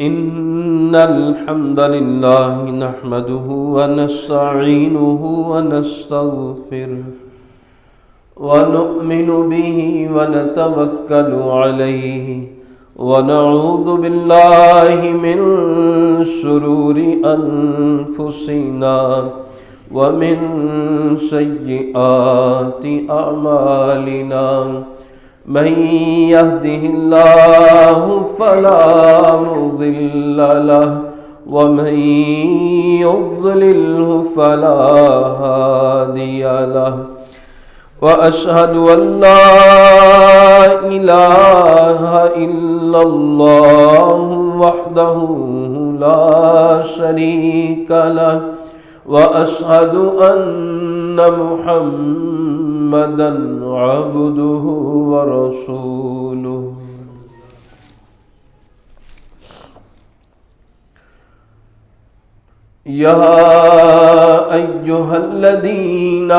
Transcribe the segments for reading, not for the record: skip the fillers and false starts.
إن الحمد لله نحمده ونستعينه ونستغفره ونؤمن به ونتوكل عليه ونعوذ بالله من شرور أنفسنا ومن سيئات أعمالنا من يهده الله فلا مضل له ومن يضلله فلا هادي له وأشهد أن لا إله إلا الله وحده لا شريك له وأشهد أن محمدًا عبده ورسوله يا أيها الذين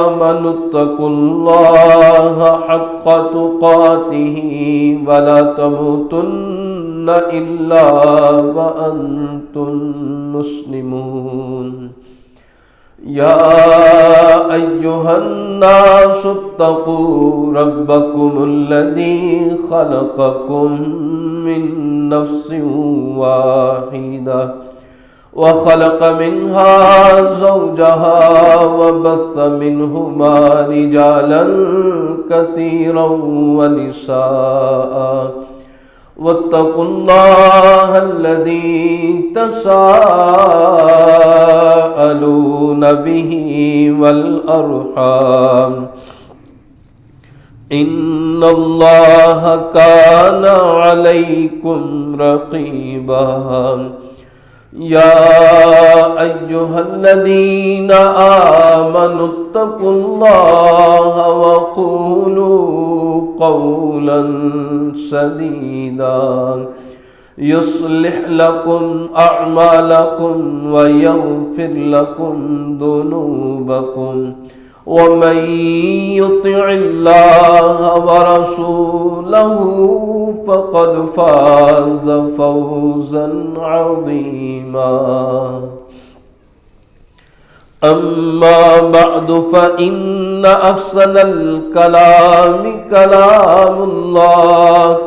آمنوا اتقوا الله حق تقاته ولا تموتن إلا وأنتم مسلمون يا أيها الناس اتقوا ربكم الذي خلقكم من نفس واحدة وخلق منها زوجها وبث منهما رجالا كثيرا ونساء واتقوا الله الذي تساءلون به والأرحام إن الله كان عليكم رقيبا يا أيها الذين آمنوا اتقوا الله وقولوا قولا سديدا يصلح لكم أعمالكم ويغفر لكم ذنوبكم ومن يطع الله ورسوله فقد فاز فوزا عظيما أما بعد فإن أحسن الكلام كلام الله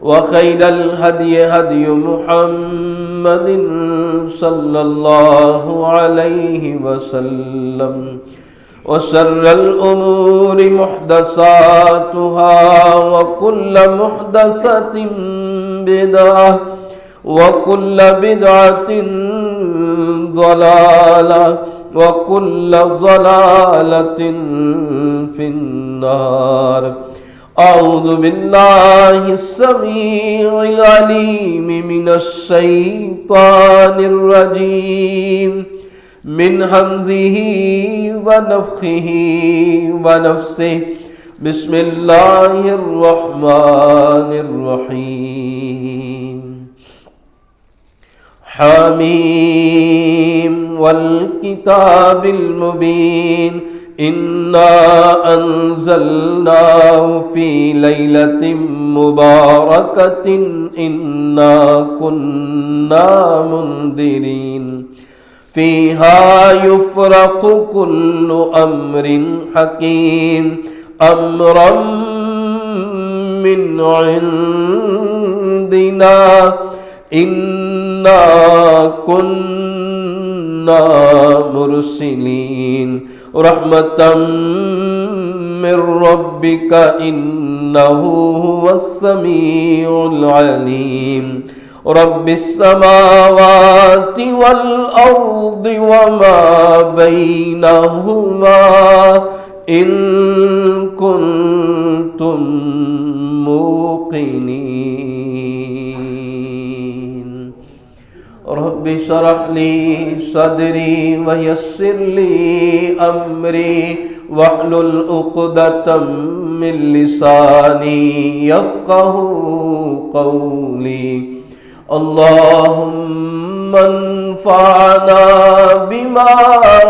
وخير الهدي هدي محمد صلى الله عليه وسلم وشر الأمور محدثاتها وكل محدثة بدعة وكل بدعة ضلالة وكل ضلالة في النار أعوذ بالله السميع العليم من الشيطان الرجيم من همزه ونفخه ونفسه بسم الله الرحمن الرحيم حميم والكتاب المبين إنا أنزلناه في ليلة مباركة إنا كنا منذرين فيها يفرق كل أمر حكيم أمرا من عندنا إنا كنا مرسلين رحمة من ربك إنه هو السميع العليم رب السماوات والأرض وما بينهما إن كنتم موقنين رب اشرح لي صدري ويسر لي أمري واحلل عقدة من لساني يفقه قولي اللهم انفعنا بما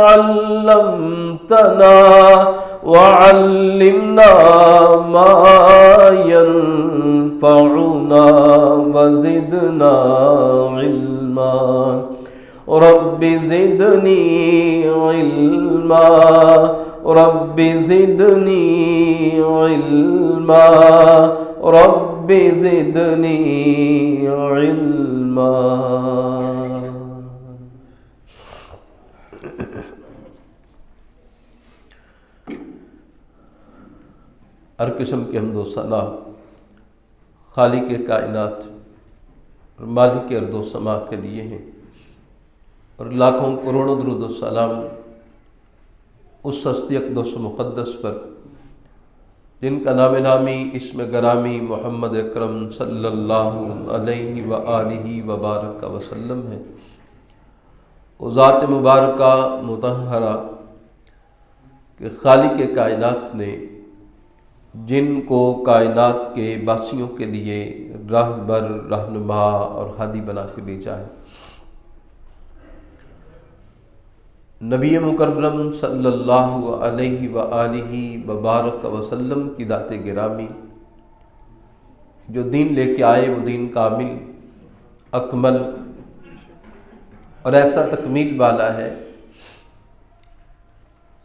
علمتنا وعلمنا ما ينفعنا وزدنا علما رب زدني علما رب زدني علما رب زدني علما. ہر قسم کے حمد و ثنا خالق کائنات اور مالک ارض و سما کے لیے ہیں، اور لاکھوں کروڑوں درود و سلام اس ہستی اقدس و مقدس پر جن کا نام نامی اسم گرامی محمد اکرم صلی اللہ علیہ وآلہ وبارک وسلم ہے. وہ ذات مبارکہ مطہرہ کہ خالق کائنات نے جن کو کائنات کے باسیوں کے لیے راہبر، رہنما اور ہادی بنا کے بھیجا ہے. نبی مکرم صلی اللہ علیہ وآلہ وبارک وسلم کی ذات گرامی جو دین لے کے آئے وہ دین کامل، اکمل اور ایسا تکمیل والا ہے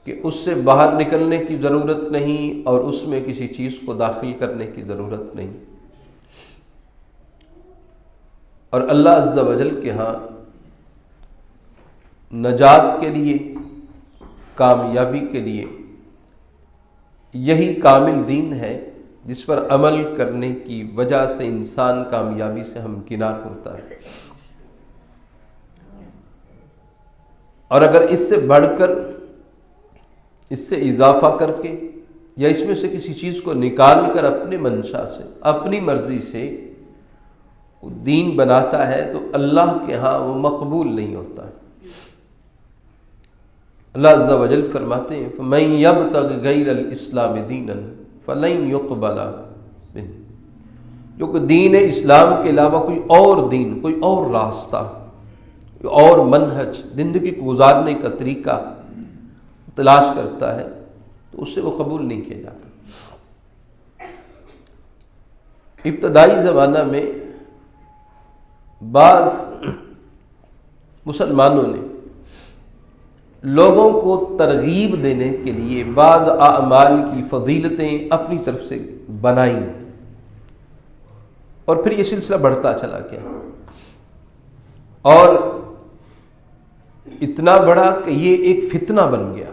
کہ اس سے باہر نکلنے کی ضرورت نہیں اور اس میں کسی چیز کو داخل کرنے کی ضرورت نہیں. اور اللہ عز و جل کے ہاں نجات کے لیے، کامیابی کے لیے یہی کامل دین ہے جس پر عمل کرنے کی وجہ سے انسان کامیابی سے ہمکنار ہوتا ہے. اور اگر اس سے بڑھ کر، اس سے اضافہ کر کے یا اس میں سے کسی چیز کو نکال کر اپنے منشا سے، اپنی مرضی سے دین بناتا ہے تو اللہ کے ہاں وہ مقبول نہیں ہوتا ہے. اللہ عز و جل فرماتے ہیں فَمَن يَبْتَغِ غَيْرَ الْإِسْلَامِ دِينًا فَلَن يُقْبَلَ مِنْهُ، جو کہ دین اسلام کے علاوہ کوئی اور دین، کوئی اور راستہ، کوئی اور منہج، زندگی کو گزارنے کا طریقہ تلاش کرتا ہے تو اس سے وہ قبول نہیں کیا جاتا. ابتدائی زمانہ میں بعض مسلمانوں نے لوگوں کو ترغیب دینے کے لیے بعض اعمال کی فضیلتیں اپنی طرف سے بنائیں اور پھر یہ سلسلہ بڑھتا چلا گیا اور اتنا بڑا کہ یہ ایک فتنہ بن گیا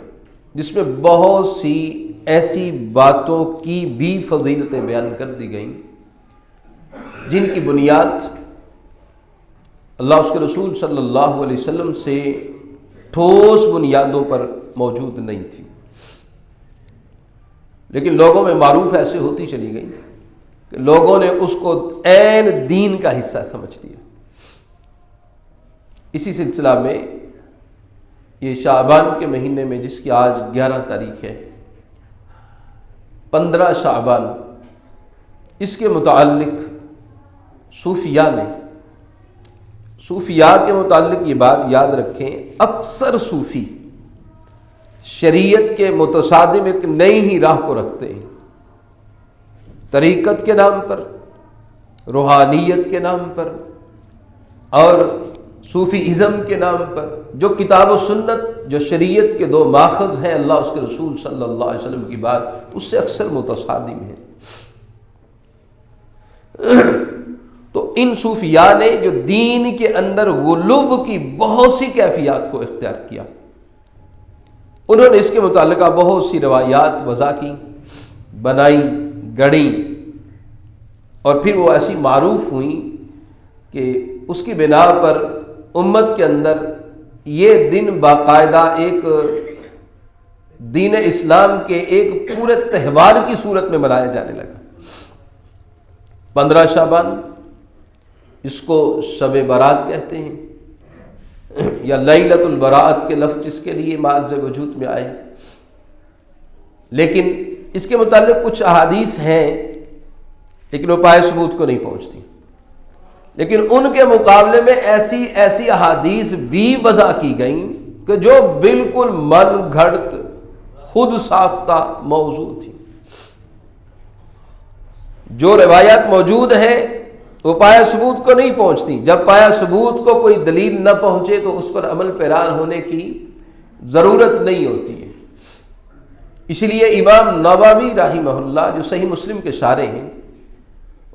جس میں بہت سی ایسی باتوں کی بھی فضیلتیں بیان کر دی گئیں جن کی بنیاد اللہ اس کے رسول صلی اللہ علیہ وسلم سے ٹھوس بنیادوں پر موجود نہیں تھی، لیکن لوگوں میں معروف ایسے ہوتی چلی گئی کہ لوگوں نے اس کو عین دین کا حصہ سمجھ لیا. اسی سلسلہ میں یہ شعبان کے مہینے میں جس کی آج 11 تاریخ ہے، 15 شعبان، اس کے متعلق صوفیاء کے متعلق یہ بات یاد رکھیں، اکثر صوفی شریعت کے متصادم ایک نئی ہی راہ کو رکھتے ہیں، طریقت کے نام پر، روحانیت کے نام پر اور صوفی ازم کے نام پر، جو کتاب و سنت، جو شریعت کے دو ماخذ ہیں، اللہ اس کے رسول صلی اللہ علیہ وسلم کی بات، اس سے اکثر متصادم ہے. تو ان صوفیاء نے جو دین کے اندر غلو کی بہت سی کیفیات کو اختیار کیا، انہوں نے اس کے متعلقہ بہت سی روایات وضع کی، بنائیں، گڑیں، اور پھر وہ ایسی معروف ہوئیں کہ اس کی بنا پر امت کے اندر یہ دن باقاعدہ ایک دین اسلام کے ایک پورے تہوار کی صورت میں منایا جانے لگا. 15 شعبان، اس کو شب برات کہتے ہیں یا لیلۃ البراءت کے لفظ جس کے لیے معرض وجود میں آئے. لیکن اس کے متعلق کچھ احادیث ہیں لیکن وہ پائے ثبوت کو نہیں پہنچتی، لیکن ان کے مقابلے میں ایسی احادیث بھی وضع کی گئیں کہ جو بالکل من گھڑت خود ساختہ موضوع تھی۔ جو روایات موجود ہیں وہ پایا ثبوت کو نہیں پہنچتی، جب پایا ثبوت کو کوئی دلیل نہ پہنچے تو اس پر عمل پیرا ہونے کی ضرورت نہیں ہوتی ہے۔ اسی لیے امام نووی رحمہ اللہ جو صحیح مسلم کے شارح ہیں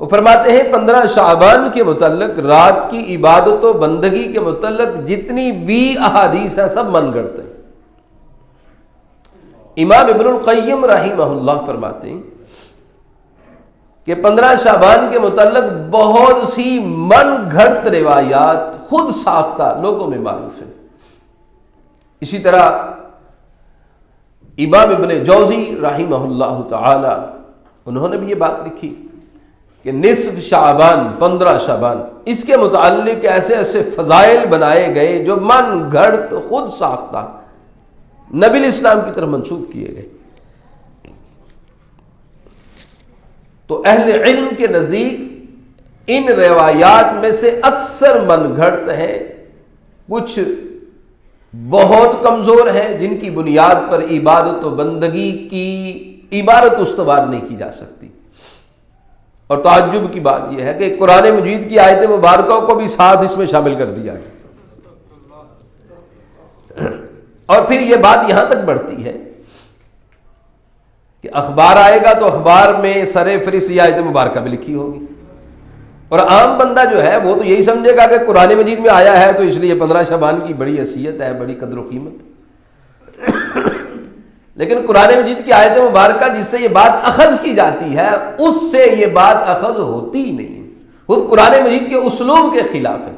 وہ فرماتے ہیں 15 شعبان کے متعلق، رات کی عبادت و بندگی کے متعلق جتنی بھی احادیث ہیں سب من گھڑت ہیں۔ امام ابن القیم رحمہ اللہ فرماتے ہیں کہ 15 شعبان کے متعلق بہت سی من گھڑت روایات خود ساختہ لوگوں میں معروف ہیں۔ اسی طرح امام ابن جوزی رحمہ اللہ تعالی انہوں نے بھی یہ بات لکھی کہ نصف شعبان 15 شعبان اس کے متعلق ایسے ایسے فضائل بنائے گئے جو من گھڑت خود ساختہ نبی الاسلام کی طرف منسوب کیے گئے۔ تو اہل علم کے نزدیک ان روایات میں سے اکثر من گھڑت ہیں، کچھ بہت کمزور ہیں جن کی بنیاد پر عبادت و بندگی کی عبارت استوار نہیں کی جا سکتی۔ اور تعجب کی بات یہ ہے کہ قرآن مجید کی آیت مبارکہ کو بھی ساتھ اس میں شامل کر دیا گیا، اور پھر یہ بات یہاں تک بڑھتی ہے کہ اخبار آئے گا تو اخبار میں سر فہرست یہ آیت مبارکہ بھی لکھی ہوگی، اور عام بندہ جو ہے وہ تو یہی سمجھے گا کہ قرآن مجید میں آیا ہے تو اس لیے 15 شعبان کی بڑی حیثیت ہے، بڑی قدر و قیمت۔ لیکن قرآن مجید کی آیت مبارکہ جس سے یہ بات اخذ کی جاتی ہے اس سے یہ بات اخذ ہوتی ہی نہیں، خود قرآن مجید کے اسلوب کے خلاف ہے۔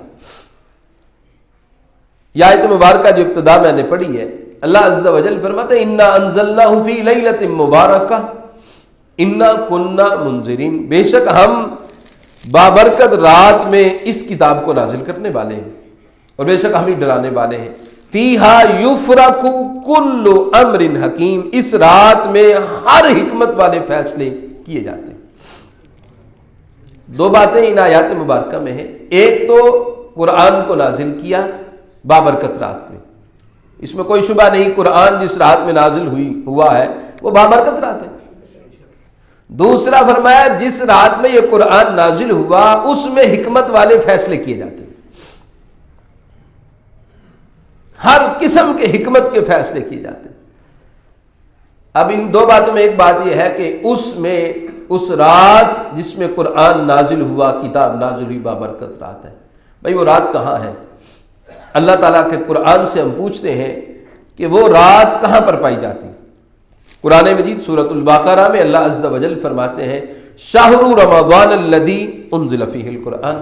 یہ آیت مبارکہ جو ابتدا میں نے پڑھی ہے، اللہ عز و جل فرماتے ہیں انا انزلناہ فی لیلۃ مبارکہ انا کنا منذرین، بے شک ہم بابرکت رات میں اس کتاب کو نازل کرنے والے ہیں اور بے شک ہم ہی ڈرانے والے ہیں۔ فیہا یفرق کل امر حکیم، اس رات میں ہر حکمت والے فیصلے کیے جاتے ہیں۔ دو باتیں ان آیات مبارکہ میں ہیں، ایک تو قرآن کو نازل کیا بابرکت رات میں، اس میں کوئی شبہ نہیں، قرآن جس رات میں نازل ہوا ہے وہ بابرکت رات ہے۔ دوسرا فرمایا جس رات میں یہ قرآن نازل ہوا اس میں حکمت والے فیصلے کیے جاتے ہیں، ہر قسم کے حکمت کے فیصلے کیے جاتے ہیں۔ اب ان دو باتوں میں ایک بات یہ ہے کہ اس رات جس میں قرآن نازل ہوا، کتاب نازل ہوئی، بابرکت رات ہے۔ بھائی وہ رات کہاں ہے؟ اللہ تعالیٰ کے قرآن سے ہم پوچھتے ہیں کہ وہ رات کہاں پر پائی جاتی؟ قرآن مجید سورۃ البقرہ میں اللہ عز و جل فرماتے ہیں شہر رمضان الذی انزل فیہ القرآن،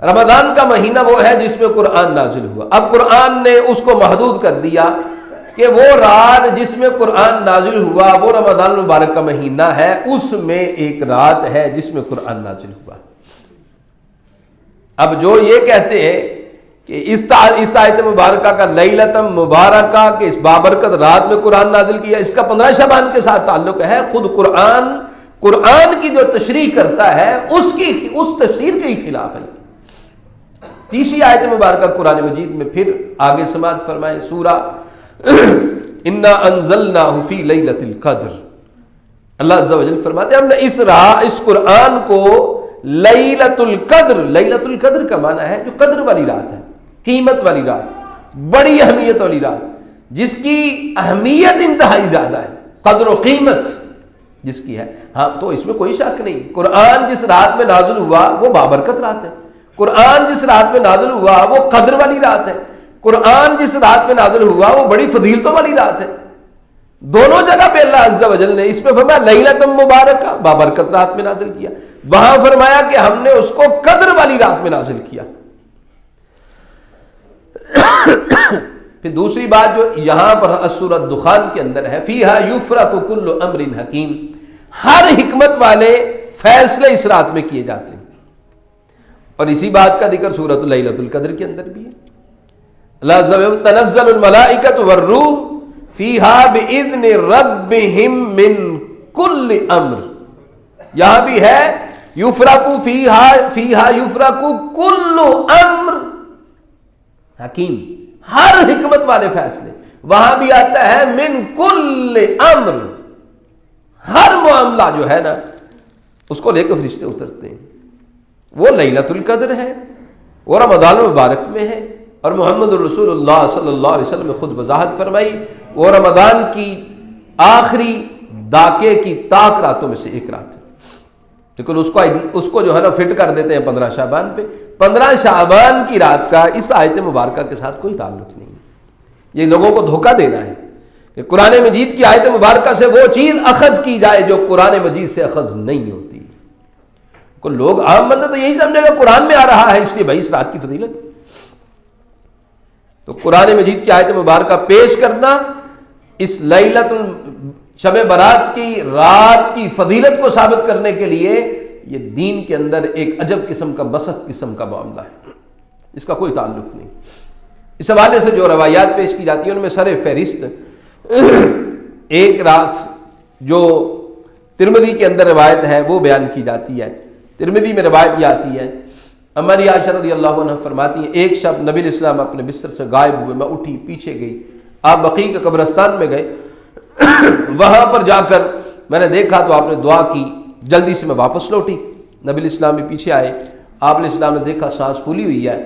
رمضان کا مہینہ وہ ہے جس میں قرآن نازل ہوا۔ اب قرآن نے اس کو محدود کر دیا کہ وہ رات جس میں قرآن نازل ہوا وہ رمضان المبارک کا مہینہ ہے، اس میں ایک رات ہے جس میں قرآن نازل ہوا۔ اب جو یہ کہتے ہیں کہ اس آیت مبارکہ کا لیلۃ مبارکہ کہ اس بابرکت رات میں قرآن نازل کیا، اس کا 15 شعبان کے ساتھ تعلق ہے، خود قرآن کی جو تشریح کرتا ہے اس تفسیر کے ہی خلاف ہے۔ تیسری آیت مبارکہ قرآن مجید میں پھر آگے سماعت فرمائیں، سورہ انا انزلناہ فی لیلۃ القدر، اللہ عز و جل فرماتے ہیں ہم نے اس قرآن کو لیلۃ القدر، لیلۃ القدر کا معنی ہے جو قدر والی رات ہے، قیمت والی رات، بڑی اہمیت والی رات، جس کی اہمیت انتہائی زیادہ ہے، قدر و قیمت جس کی ہے۔ ہاں تو اس میں کوئی شک نہیں، قرآن جس رات میں نازل ہوا وہ بابرکت رات ہے، قرآن جس رات میں نازل ہوا وہ قدر والی رات ہے، قرآن جس رات میں نازل ہوا وہ بڑی فضیلتوں والی رات ہے۔ دونوں جگہ پہ اللہ عز و جل نے اس پہ فرمایا لیلۃ مبارکہ، بابرکت رات میں نازل کیا، وہاں فرمایا کہ ہم نے اس کو قدر والی رات میں نازل کیا۔ پھر دوسری بات جو یہاں پر سورۃ دخان کے اندر ہے، فیہا یفرق کل امر حکیم، ہر حکمت والے فیصلے اس رات میں کیے جاتے ہیں، اور اسی بات کا ذکر سورۃ لیلۃ القدر کے اندر بھی ہے۔ اللہ عز و جل تنزل الملائکۃ والروح فیہا باذن ربہم من کل امر، یہاں بھی ہے یفرق فیہا یفرق کل امر حکیم، ہر حکمت والے فیصلے، وہاں بھی آتا ہے من کل امر، ہر معاملہ جو ہے نا اس کو لے کے فرشتے اترتے ہیں۔ وہ لیلۃ القدر ہے، وہ رمضان المبارک میں ہے، اور محمد الرسول اللہ صلی اللہ علیہ وسلم نے خود وضاحت فرمائی وہ رمضان کی آخری داکے کی طاق راتوں میں سے ایک رات ہے، لیکن اس کو جو ہے نا فٹ کر دیتے ہیں 15 شعبان پہ۔ 15 شعبان کی رات کا اس آیت مبارکہ کے ساتھ کوئی تعلق نہیں ہے، یہ لوگوں کو دھوکہ دینا ہے کہ قرآن مجید کی آیت مبارکہ سے وہ چیز اخذ کی جائے جو قرآن مجید سے اخذ نہیں ہوتی۔ کو لوگ عام بندہ تو یہی سمجھے گا قرآن میں آ رہا ہے اس لیے بھائی اس رات کی فضیلت ہے۔ تو قرآن مجید کی آیت مبارکہ پیش کرنا اس لیلۃ شب برات کی رات کی فضیلت کو ثابت کرنے کے لیے یہ دین کے اندر ایک عجب قسم کا مسخ قسم کا معاملہ ہے، اس کا کوئی تعلق نہیں۔ اس حوالے سے جو روایات پیش کی جاتی ہیں ان میں سر فہرست ایک رات جو ترمذی کے اندر روایت ہے وہ بیان کی جاتی ہے۔ ترمذی میں روایت یہ آتی ہے، ہماری عائشہ رضی اللہ عنہ فرماتی ہیں ایک شب نبی علیہ السلام اپنے بستر سے غائب ہوئے، میں اٹھی پیچھے گئی، آپ بقیع کے قبرستان میں گئے، وہاں پر جا کر میں نے دیکھا تو آپ نے دعا کی، جلدی سے میں واپس لوٹی، نبی علیہ السلام بھی پیچھے آئے، آپ علیہ السلام نے دیکھا سانس پھولی ہوئی ہے،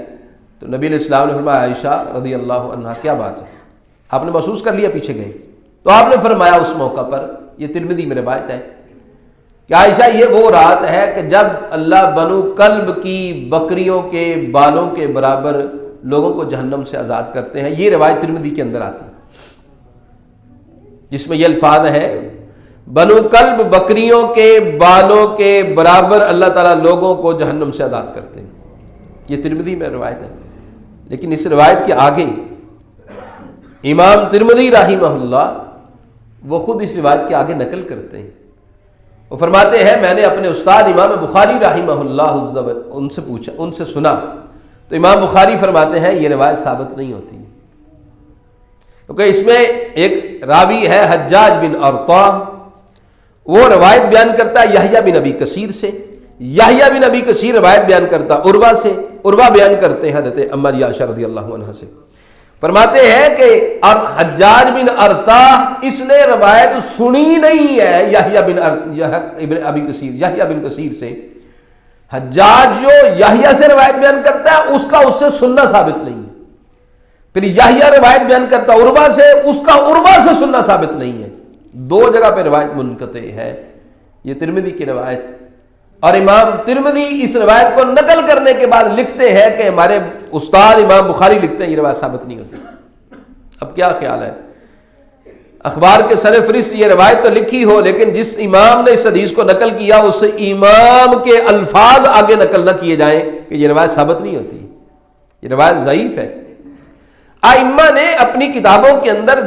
تو نبی علیہ السلام نے فرمایا عائشہ رضی اللہ عنہ کیا بات ہے، آپ نے محسوس کر لیا پیچھے گئے؟ تو آپ نے فرمایا اس موقع پر، یہ ترمذی میں روایت ہے کہ عائشہ یہ وہ رات ہے کہ جب اللہ بنو کلب کی بکریوں کے بالوں کے برابر لوگوں کو جہنم سے آزاد کرتے ہیں۔ یہ روایت ترمذی کے اندر آتی ہے جس میں یہ الفاظ ہے بنو کلب بکریوں کے بالوں کے برابر اللہ تعالیٰ لوگوں کو جہنم سے آزاد کرتے ہیں، یہ ترمذی میں روایت ہے۔ لیکن اس روایت کے آگے امام ترمذی رحمہ اللہ وہ خود اس روایت کے آگے نقل کرتے ہیں، وہ فرماتے ہیں میں نے اپنے استاد امام بخاری رحمہ اللہ ان سے پوچھا، ان سے سنا، تو امام بخاری فرماتے ہیں یہ روایت ثابت نہیں ہوتی، کیونکہ اس میں ایک راوی ہے حجاج بن ارطاہ، وہ روایت بیان کرتا ہے یحییٰ بن ابی کثیر سے، یحییٰ بن ابی کثیر روایت بیان کرتا عروہ سے، عروہ بیان کرتے ہیں حضرت اما عائشہ رضی اللہ عنہ سے، فرماتے ہیں کہ حجاج بن ارطاہ اس نے روایت سنی نہیں ہے یحییٰ بن ابی کثیر، یحییٰ بن کثیر سے، حجاج جو یحییٰ سے روایت بیان کرتا ہے اس کا اس سے سننا ثابت نہیں ہے، پھر یحییٰ روایت بیان کرتا عروہ سے، اس کا عروہ سے سننا ثابت نہیں ہے، دو جگہ پہ روایت منقطع ہے۔ یہ ترمذی کی روایت، اور امام ترمذی اس روایت کو نقل کرنے کے بعد لکھتے ہیں کہ ہمارے استاد امام بخاری لکھتے ہیں یہ روایت ثابت نہیں ہوتی۔ اب کیا خیال ہے، اخبار کے سر فہرست یہ روایت تو لکھی ہو لیکن جس امام نے اس حدیث کو نقل کیا اس سے امام کے الفاظ آگے نقل نہ کیے جائیں کہ یہ روایت ثابت نہیں ہوتی، یہ روایت ضعیف ہے۔ ائمہ نے اپنی کتابوں کے اندر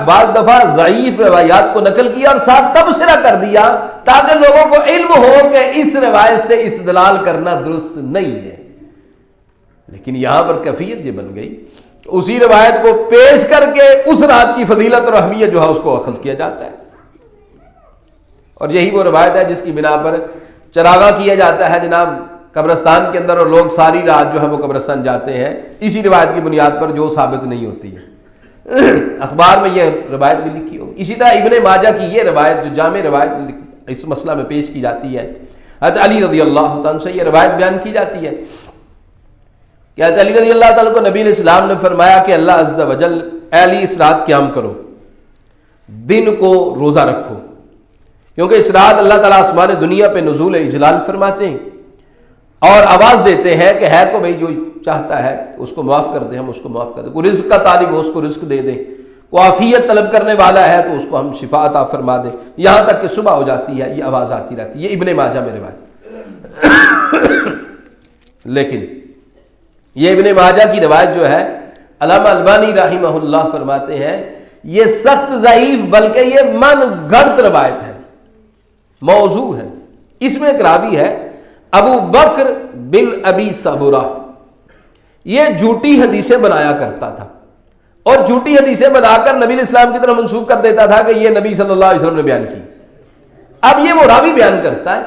بعض دفعہ ضعیف روایات کو نقل کیا اور ساتھ تبصرہ کر دیا تاکہ لوگوں کو علم ہو کہ اس روایت سے استدلال کرنا درست نہیں ہے، لیکن یہاں پر کیفیت یہ بن گئی اسی روایت کو پیش کر کے اس رات کی فضیلت اور اہمیت جو ہے اس کو اخذ کیا جاتا ہے، اور یہی وہ روایت ہے جس کی بنا پر چراغاں کیا جاتا ہے جناب قبرستان کے اندر، اور لوگ ساری رات جو ہے وہ قبرستان جاتے ہیں اسی روایت کی بنیاد پر جو ثابت نہیں ہوتی ہے۔ اخبار میں یہ روایت بھی لکھی ہو۔ اسی طرح ابن ماجہ کی یہ روایت جو جامع روایت اس مسئلہ میں پیش کی جاتی ہے، حضرت علی رضی اللہ تعالیٰ سے یہ روایت بیان کی جاتی ہے کہ حضرت علی رضی اللہ تعالیٰ کو نبی علیہ السلام نے فرمایا کہ اللہ عز و جل اے علی اس رات قیام کرو، دن کو روزہ رکھو، کیونکہ اس رات اللہ تعالیٰ آسمان دنیا پہ نزول اجلال فرماتے ہیں اور آواز دیتے ہیں کہ ہے کو بھئی جو چاہتا ہے اس کو معاف کر دیں، ہم اس کو معاف کر دیں، کوئی رزق کا طالب ہو اس کو رزق دے دیں، کوئی عافیت طلب کرنے والا ہے تو اس کو ہم شفا عطا فرما دیں، یہاں تک کہ صبح ہو جاتی ہے یہ آواز آتی رہتی ہے۔ یہ ابن ماجہ میں روایت، لیکن یہ ابن ماجہ کی روایت جو ہے علامہ البانی رحمہ اللہ فرماتے ہیں یہ سخت ضعیف بلکہ یہ من گھڑت روایت ہے، موضوع ہے۔ اس میں ایک راوی ہے ابو بکر بن ابی صبرہ، یہ جھوٹی حدیثیں بنایا کرتا تھا اور جھوٹی حدیثیں بنا کر نبی علیہ السلام کی طرف منسوب کر دیتا تھا کہ یہ نبی صلی اللہ علیہ وسلم نے بیان کی۔ اب یہ وہ راوی بیان کرتا ہے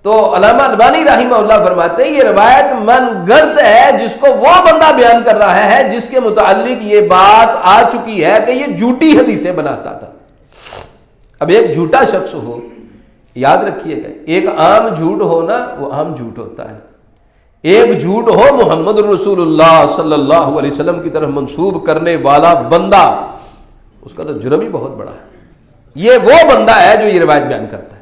تو علامہ البانی رحمہ اللہ فرماتے ہیں یہ روایت من گرد ہے جس کو وہ بندہ بیان کر رہا ہے جس کے متعلق یہ بات آ چکی ہے کہ یہ جھوٹی حدیثیں بناتا تھا. اب ایک جھوٹا شخص ہو، یاد رکھیے گا، ایک عام جھوٹ ہو نا وہ عام جھوٹ ہوتا ہے، ایک جھوٹ ہو محمد رسول اللہ صلی اللہ علیہ وسلم کی طرف منسوب کرنے والا بندہ، اس کا تو جرم ہی بہت بڑا ہے. یہ وہ بندہ ہے جو یہ روایت بیان کرتا ہے.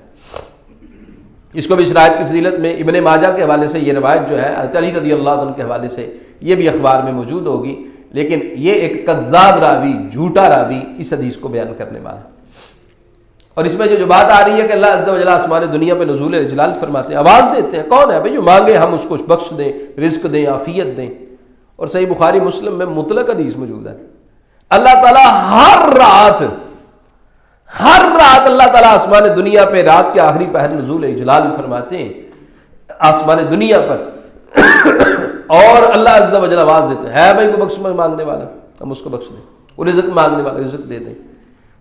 اس کو بھی شرائط کی فضیلت میں ابن ماجہ کے حوالے سے یہ روایت جو ہے علی رضی اللہ عنہ کے حوالے سے یہ بھی اخبار میں موجود ہوگی، لیکن یہ ایک کذاب راوی، جھوٹا راوی اس حدیث کو بیان کرنے والا. اور اس میں جو بات آ رہی ہے کہ اللہ عز و جل آسمان دنیا پہ نزول جلال فرماتے ہیں، آواز دیتے ہیں، کون ہے بھئی جو مانگے ہم اس کو بخش دیں، رزق دیں، عافیت دیں. اور صحیح بخاری مسلم میں مطلق حدیث موجود ہے، اللہ تعالیٰ ہر رات اللہ تعالیٰ آسمان دنیا پہ رات کے آخری پہر نزول جلال فرماتے ہیں آسمان دنیا پر، اور اللہ عز و جل آواز دیتے ہیں، ہے بھائی کو بخش مانگنے والا ہم اس کو بخش دیں، وہ رزق مانگنے والا رزق دے دیں،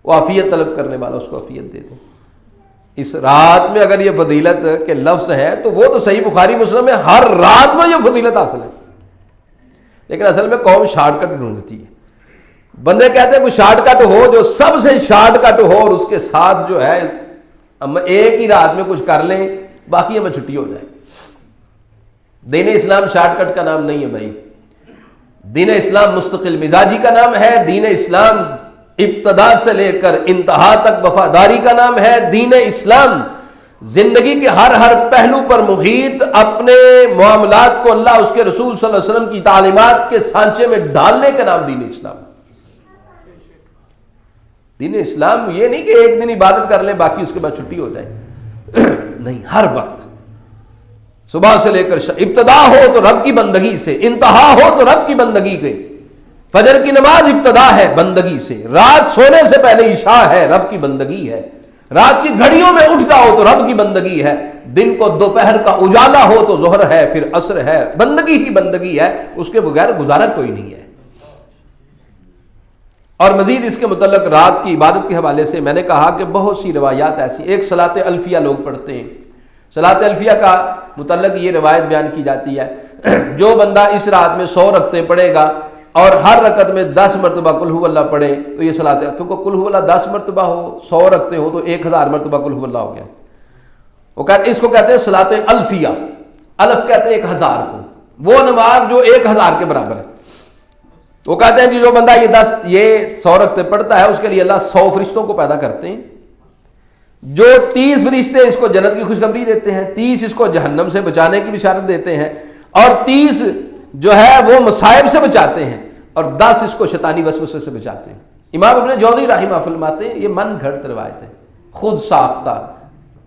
وہ عافیت طلب کرنے والا اس کو عافیت دے دیں. اس رات میں اگر یہ فضیلت کے لفظ ہے تو وہ تو صحیح بخاری مسلم میں ہر رات میں یہ فضیلت حاصل ہے. لیکن اصل میں قوم شارٹ کٹ ڈھونڈتی ہے. بندے کہتے ہیں کوئی شارٹ کٹ ہو جو سب سے شارٹ کٹ ہو اور اس کے ساتھ جو ہے ہم ایک ہی رات میں کچھ کر لیں باقی ہمیں چھٹی ہو جائے. دین اسلام شارٹ کٹ کا نام نہیں ہے بھائی. دین اسلام مستقل مزاجی کا نام ہے. دین اسلام ابتدا سے لے کر انتہا تک وفاداری کا نام ہے. دین اسلام زندگی کے ہر پہلو پر محیط اپنے معاملات کو اللہ اس کے رسول صلی اللہ علیہ وسلم کی تعلیمات کے سانچے میں ڈالنے کا نام دین اسلام. دین اسلام یہ نہیں کہ ایک دن عبادت کر لیں باقی اس کے بعد چھٹی ہو جائے. نہیں، ہر وقت صبح سے لے کر ابتدا ہو تو رب کی بندگی سے، انتہا ہو تو رب کی بندگی کے. فجر کی نماز ابتدا ہے بندگی سے، رات سونے سے پہلے عشاء ہے رب کی بندگی ہے، رات کی گھڑیوں میں اٹھ جاؤ تو رب کی بندگی ہے، دن کو دوپہر کا اجالا ہو تو ظہر ہے پھر عصر ہے. بندگی ہی بندگی ہے، اس کے بغیر گزارا کوئی نہیں ہے. اور مزید اس کے متعلق رات کی عبادت کے حوالے سے میں نے کہا کہ بہت سی روایات ایسی، ایک صلاۃ الفیہ لوگ پڑھتے ہیں. صلاۃ الفیہ کا متعلق یہ روایت بیان کی جاتی ہے جو بندہ اس رات میں 100 رکعتیں پڑھے گا اور ہر رکعت میں 10 مرتبہ قل هو اللہ پڑھے تو یہ صلاۃ، کیونکہ قل هو اللہ 10 مرتبہ ہو، 100 رکعتیں ہو تو 1000 مرتبہ قل هو اللہ ہو گیا. وہ کہتے اس کو کہتے ہیں صلاۃ الفیہ. الف کہتے ہیں 1000 کو، وہ نماز جو 1000 کے برابر ہے. وہ کہتے ہیں کہ جو بندہ یہ 100 رکعتیں پڑھتا ہے اس کے لیے اللہ 100 فرشتوں کو پیدا کرتے ہیں، جو 30 فرشتے اس کو جنت کی خوشخبری دیتے ہیں، 30 اس کو جہنم سے بچانے کی بشارت دیتے ہیں، اور 30 جو ہے وہ مصائب سے بچاتے ہیں، اور 10 اس کو شیطانی وسوسے سے بچاتے ہیں. امام ابن جوزی رحمہ فرماتے ہیں یہ من گھڑت روایت ہے، خود ساختہ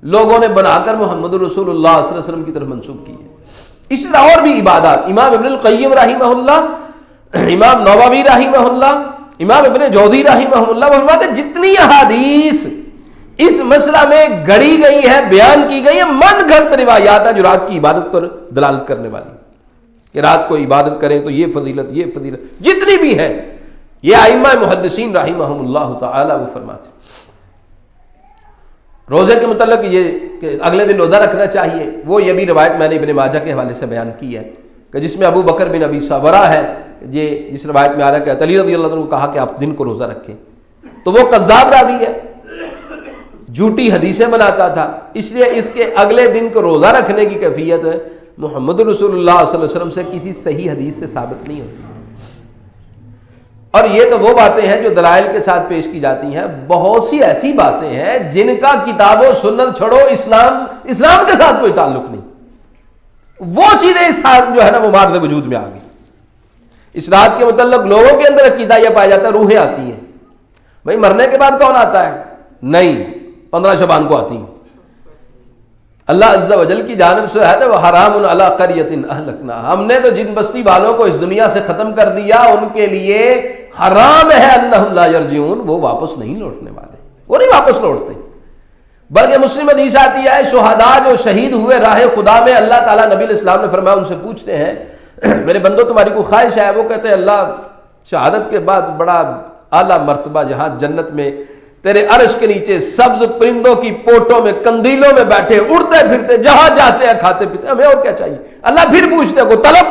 لوگوں نے بنا کر محمد رسول اللہ صلی اللہ علیہ وسلم کی طرف منسوب کی ہے. اس طرح اور بھی عبادات امام ابن القیم رحمہ اللہ، امام نووی رحمہ اللہ، امام ابن جوزی رحمہ اللہ فرماتے ہیں جتنی احادیث اس مسئلہ میں گڑی گئی ہے، بیان کی گئی ہے، من گھڑت روایات ہے جو رات کی عبادت پر دلالت کرنے والی کہ رات کو عبادت کریں تو یہ فضیلت جتنی بھی ہے یہ ائمہ محدثین رحمہم اللہ تعالی وہ فرماتے ہیں. روزے کے متعلق یہ کہ اگلے دن روزہ رکھنا چاہیے، وہ یہ بھی روایت میں نے ابن ماجہ کے حوالے سے بیان کی ہے کہ جس میں ابو بکر بن ابی سابرہ ہے، یہ جس روایت میں آ رہا ہے کہ علی رضی اللہ عنہ کو کہا کہ آپ دن کو روزہ رکھیں، تو وہ کذاب راوی ہے، جھوٹی حدیثیں بناتا تھا. اس لیے اس کے اگلے دن کو روزہ رکھنے کی کیفیت محمد رسول اللہ صلی اللہ علیہ وسلم سے کسی صحیح حدیث سے ثابت نہیں ہوتی. اور یہ تو وہ باتیں ہیں جو دلائل کے ساتھ پیش کی جاتی ہیں. بہت سی ایسی باتیں ہیں جن کا کتاب و سنت چھوڑو اسلام کے ساتھ کوئی تعلق نہیں. وہ چیزیں اس ساتھ جو ہے نا وہ مارد وجود میں آ گئی. اس رات کے متعلق لوگوں کے اندر عقیدہ یہ پایا جاتا ہے روحیں آتی ہیں. بھائی مرنے کے بعد کون آتا ہے؟ نہیں، 15 شعبان کو آتی ہیں. اللہ عز و جل کی جانب سے ہے وہ حرام علی قریۃ اہلکناھا، ہم نے تو جن بستی والوں کو اس دنیا سے ختم کر دیا ان کے لیے حرام ہے انہم لا یرجعون، وہ واپس نہیں لوٹنے والے، وہ نہیں واپس لوٹتے. بلکہ مسلم حدیث آتی ہے شہداء جو شہید ہوئے راہ خدا میں، اللہ تعالیٰ نبی علیہ السلام نے فرمایا ان سے پوچھتے ہیں میرے بندو تمہاری کوئی خواہش ہے؟ وہ کہتے ہیں اللہ شہادت کے بعد بڑا اعلیٰ مرتبہ جہاں جنت میں تیرے عرش کے نیچے سبز پرندوں کی پوٹوں میں قندیلوں میں بیٹھے اڑتے پھرتے جہاں جاتے ہیں کھاتے پیتے، ہمیں اور کیا چاہیے؟ اللہ پھر پوچھتے ہیں کو طلب،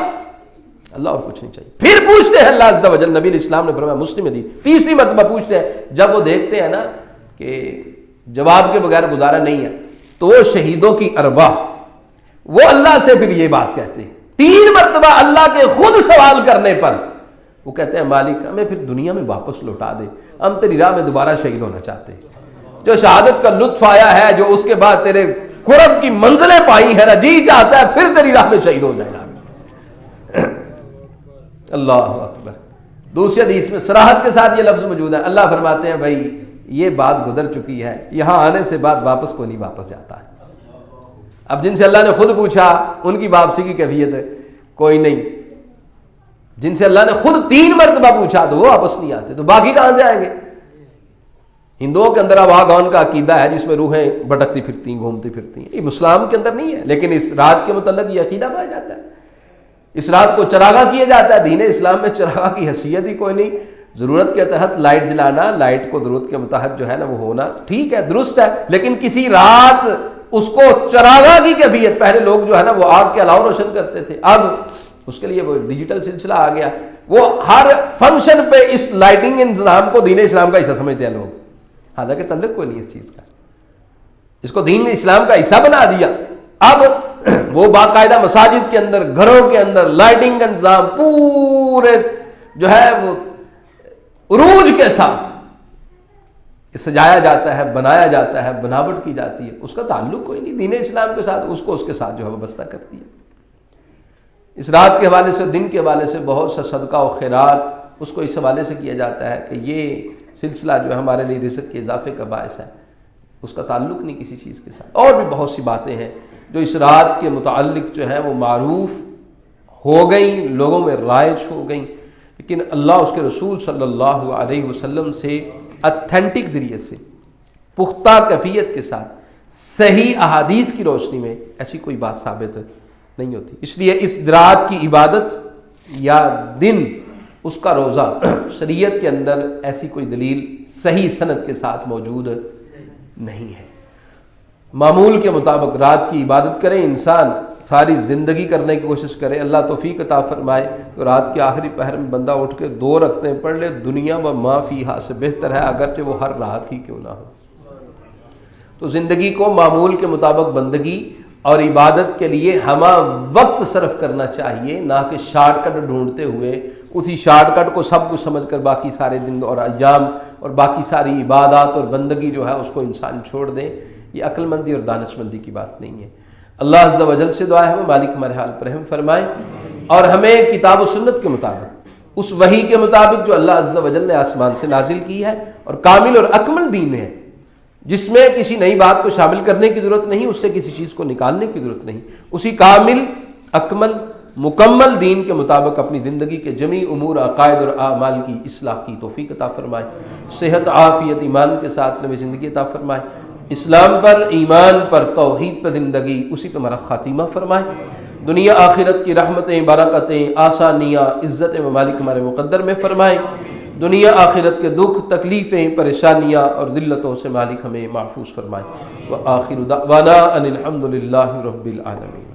اللہ اور کچھ نہیں چاہیے. پھر پوچھتے ہیں اللہ عز و جل، نبی اسلام نے فرمایا مسلم حدیث، تیسری مرتبہ پوچھتے ہیں جب وہ دیکھتے ہیں نا کہ جواب کے بغیر گزارا نہیں ہے، تو وہ شہیدوں کی ارواح وہ اللہ سے پھر یہ بات کہتے ہیں 3 مرتبہ اللہ کے خود سوال کرنے پر وہ کہتے ہیں مالک ہمیں پھر دنیا میں واپس لوٹا دے، ہم تیری راہ میں دوبارہ شہید ہونا چاہتے ہیں. جو شہادت کا لطف آیا ہے، جو اس کے بعد تیرے قرب کی منزلیں پائی ہے نا، جی چاہتا ہے پھر تیری راہ میں شہید ہو جائے گا. اللہ اکبر. دوسری حدیث میں صراحت کے ساتھ یہ لفظ موجود ہے، اللہ فرماتے ہیں بھائی یہ بات گزر چکی ہے، یہاں آنے سے بعد واپس کو نہیں واپس جاتا ہے. اب جن سے اللہ نے خود پوچھا ان کی واپسی کی کیفیت ہے کوئی نہیں، جن سے اللہ نے خود 3 مرتبہ پوچھا تو وہ واپس نہیں آتے، تو باقی کہاں سے آئیں گے؟ ہندوؤں کے اندر آواگون کا عقیدہ ہے جس میں روحیں بھٹکتی پھرتی ہیں، گھومتی پھرتی ہیں، یہ اسلام کے اندر نہیں ہے، لیکن اس رات کے متعلق یہ عقیدہ پایا جاتا ہے. اس رات کو چراغاں کیا جاتا ہے. دین اسلام میں چراغاں کی حیثیت ہی کوئی نہیں. ضرورت کے تحت لائٹ جلانا، لائٹ کو ضرورت کے متحد جو ہے نا وہ ہونا ٹھیک ہے، درست ہے، لیکن کسی رات اس کو چراغاں کی کیفیت، پہلے لوگ جو ہے نا وہ آگ کے علاوہ روشن کرتے تھے، اب اس کے لیے وہ ڈیجیٹل سلسلہ آ گیا، وہ ہر فنکشن پہ اس لائٹنگ انتظام کو دین اسلام کا حصہ سمجھتے ہیں لوگ، حالانکہ تعلق کوئی نہیں اس چیز کا، اس کو دین اسلام کا حصہ بنا دیا. اب وہ باقاعدہ مساجد کے اندر، گھروں کے اندر لائٹنگ کا انتظام پورے جو ہے وہ عروج کے ساتھ سجایا جاتا ہے، بنایا جاتا ہے، بناوٹ کی جاتی ہے، اس کا تعلق کوئی نہیں دین اسلام کے ساتھ، اس کو اس کے ساتھ جو ہے وابستہ کرتی ہے. اس رات کے حوالے سے، دن کے حوالے سے بہت سا صدقہ و خیرات اس کو اس حوالے سے کیا جاتا ہے کہ یہ سلسلہ جو ہے ہمارے لیے رزق کے اضافے کا باعث ہے، اس کا تعلق نہیں کسی چیز کے ساتھ. اور بھی بہت سی باتیں ہیں جو اس رات کے متعلق جو ہے وہ معروف ہو گئیں، لوگوں میں رائج ہو گئیں، لیکن اللہ اس کے رسول صلی اللہ علیہ وسلم سے اتھینٹک ذریعے سے، پختہ کیفیت کے ساتھ، صحیح احادیث کی روشنی میں ایسی کوئی بات ثابت نہیں ہوتی. اس لیے اس رات کی عبادت یا دن، اس کا روزہ، شریعت کے اندر ایسی کوئی دلیل صحیح سند کے ساتھ موجود نہیں ہے. معمول کے مطابق رات کی عبادت کرے، انسان ساری زندگی کرنے کی کوشش کرے، اللہ توفیق عطا فرمائے تو رات کے آخری پہر میں بندہ اٹھ کے 2 رکعتیں پڑھ لے، دنیا و ما فیہا سے بہتر ہے اگرچہ وہ ہر رات ہی کیوں نہ ہو. تو زندگی کو معمول کے مطابق بندگی اور عبادت کے لیے ہمہ وقت صرف کرنا چاہیے، نہ کہ شارٹ کٹ ڈھونڈتے ہوئے اسی شارٹ کٹ کو سب کچھ سمجھ کر باقی سارے دن اور ایام اور باقی ساری عبادات اور بندگی جو ہے اس کو انسان چھوڑ دے. یہ عقل مندی اور دانش مندی کی بات نہیں ہے. اللہ عز و جل سے دعا ہے وہ مالک ہمارے حال پر رحم فرمائے اور ہمیں کتاب و سنت کے مطابق، اس وحی کے مطابق جو اللہ عز و جل نے آسمان سے نازل کی ہے اور کامل اور اکمل دین ہے، جس میں کسی نئی بات کو شامل کرنے کی ضرورت نہیں، اس سے کسی چیز کو نکالنے کی ضرورت نہیں، اسی کامل اکمل مکمل دین کے مطابق اپنی زندگی کے جمیع امور، عقائد اور اعمال کی اصلاح کی توفیق عطا فرمائے. صحت، عافیت، ایمان کے ساتھ نئی زندگی عطا فرمائے. اسلام پر، ایمان پر، توحید پر زندگی، اسی پہ ہمارا خاتمہ فرمائے. دنیا آخرت کی رحمتیں، برکتیں، آسانیاں، عزت ممالک ہمارے مقدر میں فرمائے. دنیا آخرت کے دکھ، تکلیفیں، پریشانیاں اور ذلتوں سے مالک ہمیں محفوظ فرمائے. وآخر دعوانا ان الحمد للہ رب العالمین.